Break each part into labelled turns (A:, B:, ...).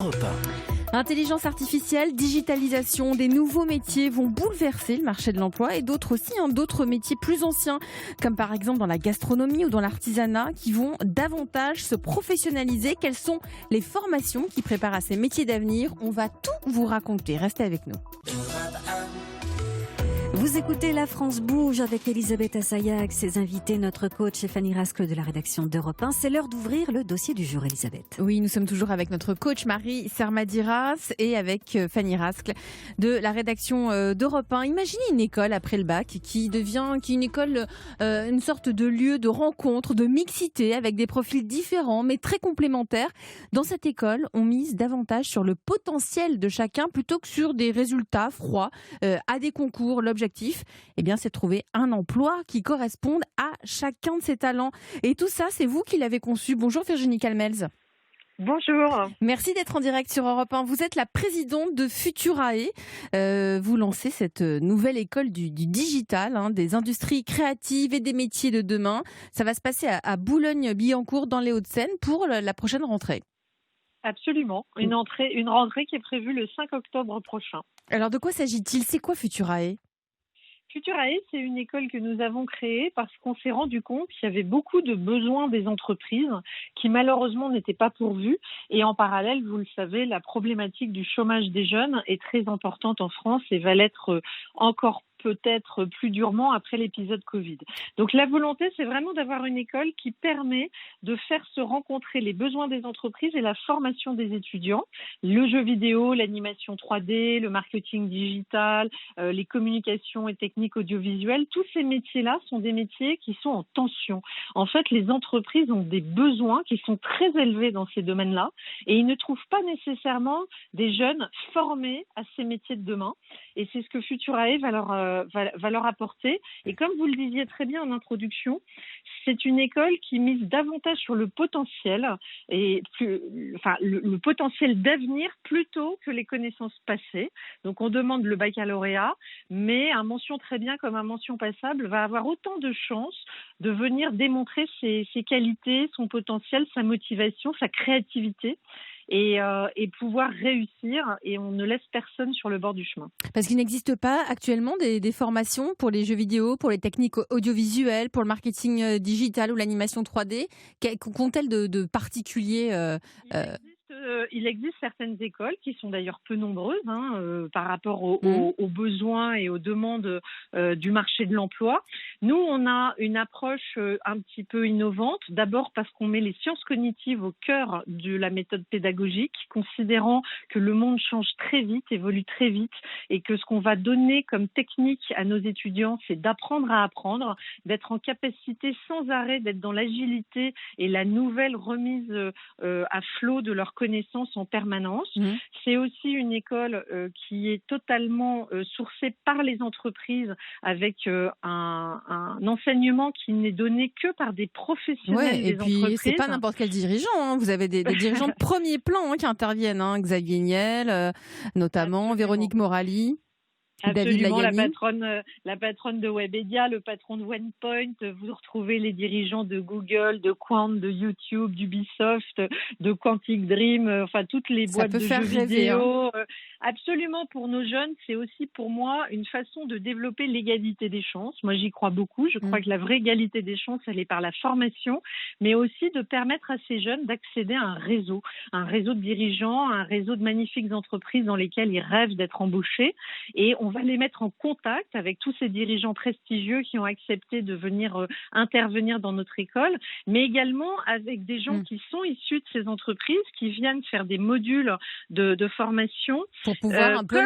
A: Europe 1.
B: Intelligence artificielle, digitalisation, des nouveaux métiers vont bouleverser le marché de l'emploi et d'autres aussi, d'autres métiers plus anciens, comme par exemple dans la gastronomie ou dans l'artisanat, qui vont davantage se professionnaliser. Quelles sont les formations qui préparent à ces métiers d'avenir? On va tout vous raconter. Restez avec nous.
C: Vous écoutez La France bouge avec Elisabeth Assayag, ses invités, notre coach et Fanny Rascle de la rédaction d'Europe 1. C'est l'heure d'ouvrir le dossier du jour, Elisabeth.
B: Oui, nous sommes toujours avec notre coach Marie Sermadiras et avec Fanny Rascle de la rédaction d'Europe 1. Imaginez une école après le bac qui est une école, une sorte de lieu de rencontre, de mixité avec des profils différents mais très complémentaires. Dans cette école, on mise davantage sur le potentiel de chacun plutôt que sur des résultats froids à des concours. L'objectif, c'est de trouver un emploi qui corresponde à chacun de ses talents. Et tout ça, c'est vous qui l'avez conçu. Bonjour Virginie Calmels.
D: Bonjour.
B: Merci d'être en direct sur Europe 1. Vous êtes la présidente de Futurae. Vous lancez cette nouvelle école du digital, des industries créatives et des métiers de demain. Ça va se passer à Boulogne-Billancourt dans les Hauts-de-Seine pour la prochaine rentrée.
D: Absolument. Une rentrée qui est prévue le 5 octobre prochain.
B: Alors de quoi s'agit-il? C'est quoi Futurae?
D: Futurae, c'est une école que nous avons créée parce qu'on s'est rendu compte qu'il y avait beaucoup de besoins des entreprises qui malheureusement n'étaient pas pourvus. Et en parallèle, vous le savez, la problématique du chômage des jeunes est très importante en France et va l'être encore peut-être plus durement après l'épisode Covid. Donc la volonté, c'est vraiment d'avoir une école qui permet de faire se rencontrer les besoins des entreprises et la formation des étudiants. Le jeu vidéo, l'animation 3D, le marketing digital, les communications et techniques audiovisuelles, tous ces métiers-là sont des métiers qui sont en tension. En fait, les entreprises ont des besoins qui sont très élevés dans ces domaines-là et ils ne trouvent pas nécessairement des jeunes formés à ces métiers de demain. Et c'est ce que Futurae va leur apporter. Et comme vous le disiez très bien en introduction, c'est une école qui mise davantage sur le potentiel et le potentiel d'avenir plutôt que les connaissances passées. Donc on demande le baccalauréat, mais un mention très bien comme un mention passable va avoir autant de chances de venir démontrer ses qualités, son potentiel, sa motivation, sa créativité. Et pouvoir réussir, et on ne laisse personne sur le bord du chemin.
B: Parce qu'il n'existe pas actuellement des formations pour les jeux vidéo, pour les techniques audiovisuelles, pour le marketing digital ou l'animation 3D. Qu'ont-elles de particulier
D: Il existe certaines écoles qui sont d'ailleurs peu nombreuses par rapport aux besoins et aux demandes du marché de l'emploi. Nous, on a une approche un petit peu innovante. D'abord parce qu'on met les sciences cognitives au cœur de la méthode pédagogique, considérant que le monde change très vite, évolue très vite, et que ce qu'on va donner comme technique à nos étudiants, c'est d'apprendre à apprendre, d'être en capacité sans arrêt d'être dans l'agilité et la nouvelle remise à flot de leurs connaissances en permanence. C'est aussi une école qui est totalement sourcée par les entreprises avec un enseignement qui n'est donné que par des professionnels des entreprises.
B: Et puis c'est pas n'importe quel dirigeant. Vous avez des dirigeants de premier plan qui interviennent. Xavier Niel, notamment, Véronique Morali.
D: Absolument, la patronne de Webedia, le patron de OnePoint, vous retrouvez les dirigeants de Google, de Quant, de YouTube, d'Ubisoft, de Quantic Dream, toutes les boîtes de jeux vidéo. Absolument, pour nos jeunes, c'est aussi pour moi une façon de développer l'égalité des chances. Moi, j'y crois beaucoup. Je crois que la vraie égalité des chances, elle est par la formation, mais aussi de permettre à ces jeunes d'accéder à un réseau de dirigeants, un réseau de magnifiques entreprises dans lesquelles ils rêvent d'être embauchés. Et on va les mettre en contact avec tous ces dirigeants prestigieux qui ont accepté de venir intervenir dans notre école, mais également avec des gens qui sont issus de ces entreprises, qui viennent faire des modules de formation.
B: Pour pouvoir un peu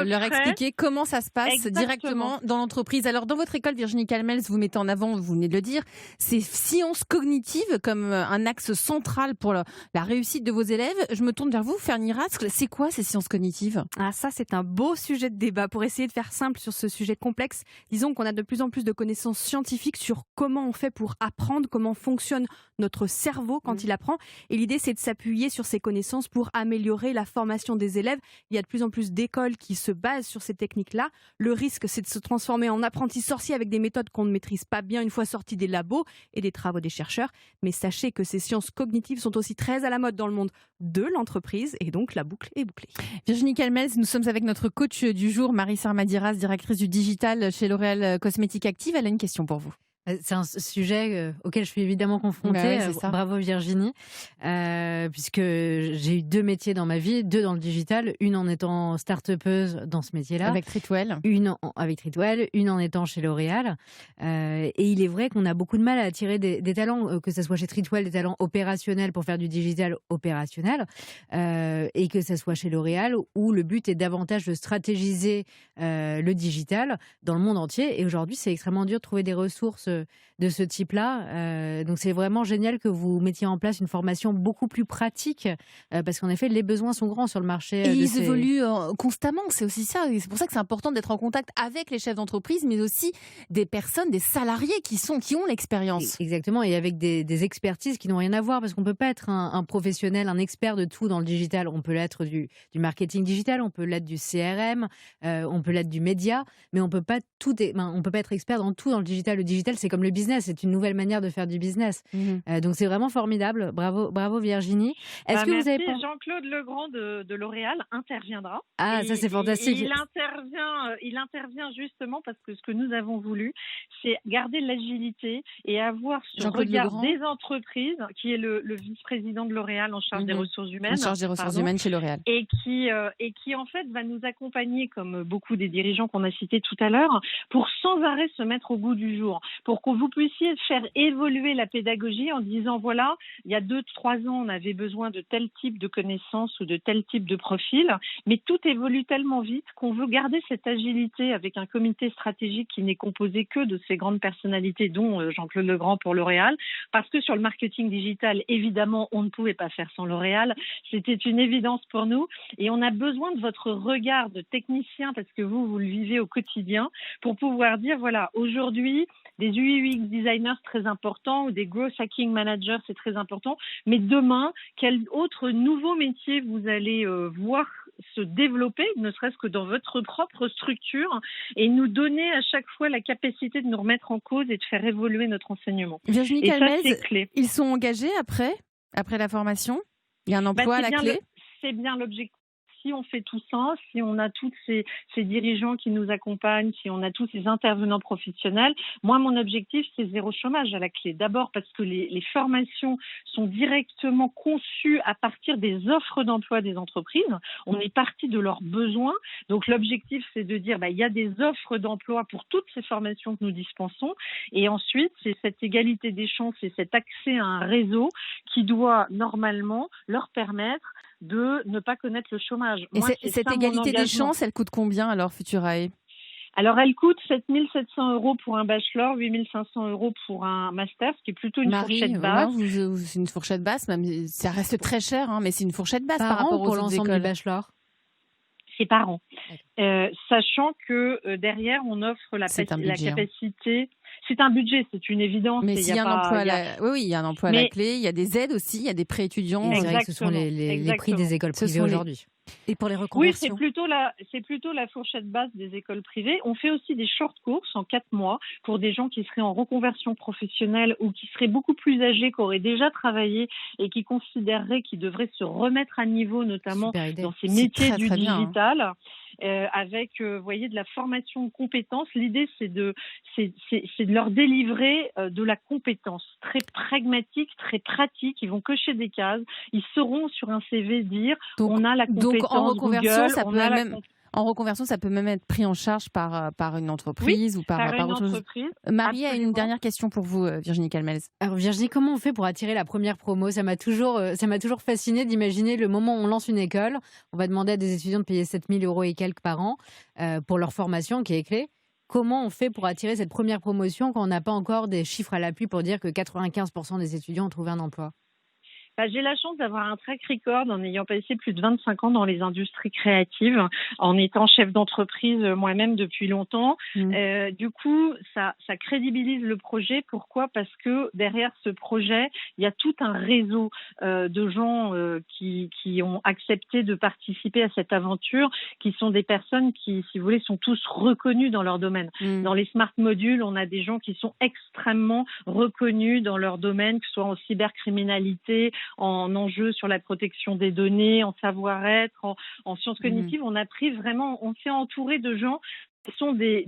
B: leur expliquer comment ça se passe directement dans l'entreprise. Alors, dans votre école, Virginie Calmels, vous mettez en avant, vous venez de le dire, ces sciences cognitives comme un axe central pour la réussite de vos élèves. Je me tourne vers vous, Fanny Rascle. C'est quoi ces sciences cognitives?
C: Ah, ça, c'est un beau sujet de débat. Pour
A: essayer de faire simple sur ce sujet complexe, disons qu'on a de plus en plus de connaissances scientifiques sur comment on fait pour apprendre, comment fonctionne notre cerveau quand il apprend. Et l'idée, c'est de s'appuyer sur ces connaissances pour améliorer la formation des élèves. Il y a de plus en plus d'écoles qui se basent sur ces techniques-là. Le risque, c'est de se transformer en apprenti sorcier avec des méthodes qu'on ne maîtrise pas bien une fois sortis des labos et des travaux des chercheurs. Mais sachez que ces sciences cognitives sont aussi très à la mode dans le monde de l'entreprise et donc la boucle est bouclée.
B: Virginie Calmels, nous sommes avec notre coach du jour, Marie Sarmadiras, directrice du digital chez L'Oréal Cosmétiques Active. Elle a une question pour vous.
E: C'est un sujet auquel je suis évidemment confrontée. Bravo Virginie, puisque j'ai eu 2 métiers dans ma vie, 2 dans le digital, une en étant start-upeuse dans ce métier-là.
B: Avec Treatwell.
E: Avec Treatwell, une en étant chez L'Oréal. Et il est vrai qu'on a beaucoup de mal à attirer des talents, que ce soit chez Treatwell, des talents opérationnels pour faire du digital opérationnel, et que ce soit chez L'Oréal, où le but est davantage de stratégiser le digital dans le monde entier. Et aujourd'hui, c'est extrêmement dur de trouver des ressources de ce type-là. Donc c'est vraiment génial que vous mettiez en place une formation beaucoup plus pratique, parce qu'en effet, les besoins sont grands sur le marché.
B: Et ils évoluent constamment, c'est aussi ça. Et c'est pour ça que c'est important d'être en contact avec les chefs d'entreprise, mais aussi des personnes, des salariés qui ont l'expérience.
E: Exactement, et avec des expertises qui n'ont rien à voir, parce qu'on ne peut pas être un professionnel, un expert de tout dans le digital. On peut l'être du marketing digital, on peut l'être du CRM, on peut l'être du média, mais on peut pas être expert dans tout dans le digital. Le digital, c'est comme le business, c'est une nouvelle manière de faire du business. Donc c'est vraiment formidable. Bravo Virginie.
D: Est-ce que vous avez Jean-Claude Legrand de L'Oréal interviendra.
E: Ah, ça c'est fantastique.
D: Il intervient justement parce que ce que nous avons voulu, c'est garder l'agilité et avoir ce regard des entreprises, qui est le vice-président de L'Oréal en charge des ressources humaines.
B: En charge des ressources humaines chez L'Oréal.
D: Et qui en fait va nous accompagner, comme beaucoup des dirigeants qu'on a cités tout à l'heure, pour sans arrêt se mettre au goût du jour, pour que vous puissiez faire évoluer la pédagogie en disant voilà, il y a 2-3 ans, on avait besoin de tel type de connaissances ou de tel type de profil, mais tout évolue tellement vite qu'on veut garder cette agilité avec un comité stratégique qui n'est composé que de ces grandes personnalités, dont Jean-Claude Legrand pour L'Oréal, parce que sur le marketing digital, évidemment, on ne pouvait pas faire sans L'Oréal. C'était une évidence pour nous et on a besoin de votre regard de technicien, parce que vous le vivez au quotidien, pour pouvoir dire voilà, aujourd'hui, des UX designers, c'est très important, ou des growth hacking managers, c'est très important. Mais demain, quel autre nouveau métier vous allez voir se développer, ne serait-ce que dans votre propre structure, et nous donner à chaque fois la capacité de nous remettre en cause et de faire évoluer notre enseignement.
B: Virginie Calmels, ils sont engagés après la formation? Il y a un emploi à la clé?
D: C'est bien l'objectif. Si on fait tout ça, si on a tous ces dirigeants qui nous accompagnent, si on a tous ces intervenants professionnels, moi, mon objectif, c'est 0 chômage à la clé. D'abord parce que les formations sont directement conçues à partir des offres d'emploi des entreprises. On est parti de leurs besoins. Donc, l'objectif, c'est de dire, il y a des offres d'emploi pour toutes ces formations que nous dispensons. Et ensuite, c'est cette égalité des chances et cet accès à un réseau qui doit normalement leur permettre de ne pas connaître le chômage.
B: Et cette égalité des chances, elle coûte combien alors, Futurae?
D: Alors, elle coûte 7 700 € pour un bachelor, 8 500 € pour un master, ce qui est plutôt une fourchette basse.
B: C'est une fourchette basse, même ça reste très cher, mais c'est une fourchette basse par rapport aux autres écoles.
E: Du bachelor.
D: C'est par an. Sachant que derrière, on offre la capacité... C'est un budget, c'est une évidence.
B: Mais s'il y a un emploi il y a un emploi à la clé, il y a des aides aussi, il y a des prêts étudiants.
E: C'est vrai que ce sont les prix des écoles privées aujourd'hui.
C: Et pour les reconversions.
D: Oui, c'est plutôt la fourchette basse des écoles privées. On fait aussi des short courses en 4 mois pour des gens qui seraient en reconversion professionnelle ou qui seraient beaucoup plus âgés, qui auraient déjà travaillé et qui considéreraient qu'ils devraient se remettre à niveau, notamment dans ces métiers du digital. Avec, vous voyez, de la formation de compétences. L'idée, c'est de leur délivrer de la compétence très pragmatique, très pratique. Ils vont cocher des cases. Ils sauront sur un CV dire on a la compétence.
B: Donc en reconversion,
D: Google,
B: en reconversion, ça peut même être pris en charge par une entreprise ou par
D: une
B: autre chose.
D: Entreprise.
B: Marie a une dernière question pour vous, Virginie Calmels.
E: Alors Virginie, comment on fait pour attirer la première promo? Ça m'a toujours fasciné d'imaginer le moment où on lance une école. On va demander à des étudiants de payer 7 000 € et quelques par an pour leur formation qui est clé. Comment on fait pour attirer cette première promotion quand on n'a pas encore des chiffres à l'appui pour dire que 95% des étudiants ont trouvé un emploi?
D: J'ai la chance d'avoir un track record en ayant passé plus de 25 ans dans les industries créatives, en étant chef d'entreprise moi-même depuis longtemps. Du coup, ça crédibilise le projet. Pourquoi ? Parce que derrière ce projet, il y a tout un réseau de gens qui ont accepté de participer à cette aventure, qui sont des personnes qui, si vous voulez, sont tous reconnus dans leur domaine. Dans les smart modules, on a des gens qui sont extrêmement reconnus dans leur domaine, que ce soit en cybercriminalité, en enjeux sur la protection des données, en savoir-être, en sciences cognitives. On s'est entouré de gens qui sont des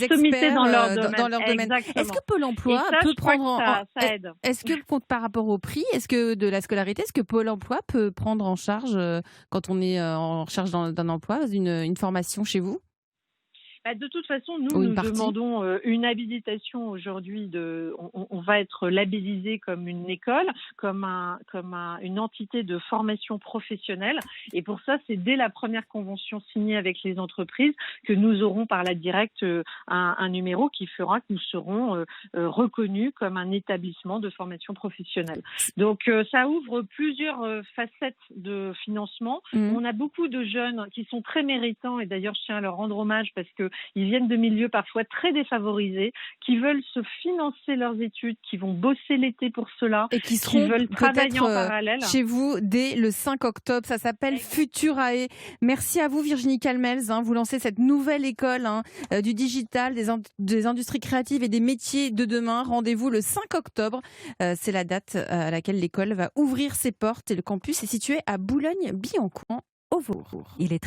D: sommités
B: experts
D: dans leur domaine.
B: dans leur domaine. Est-ce que Pôle emploi peut prendre
D: ça aide.
B: Est-ce que par rapport au prix, est-ce que de la scolarité, est-ce que Pôle emploi peut prendre en charge quand on est en recherche d'un emploi, une formation chez vous ?
D: De toute façon, nous demandons une habilitation aujourd'hui. On va être labellisé comme une école, comme une entité de formation professionnelle. Et pour ça, c'est dès la première convention signée avec les entreprises que nous aurons par la directe un numéro qui fera que nous serons reconnus comme un établissement de formation professionnelle. Donc, ça ouvre plusieurs facettes de financement. On a beaucoup de jeunes qui sont très méritants, et d'ailleurs, je tiens à leur rendre hommage parce que ils viennent de milieux parfois très défavorisés, qui veulent se financer leurs études, qui vont bosser l'été pour cela,
B: et qui veulent
D: travailler en parallèle.
B: Chez vous dès le 5 octobre. Ça s'appelle Futurae. Merci à vous Virginie Calmels. Vous lancez cette nouvelle école du digital, des industries créatives et des métiers de demain. Rendez-vous le 5 octobre. C'est la date à laquelle l'école va ouvrir ses portes et le campus est situé à Boulogne-Billancourt, au Vaud.
C: Il est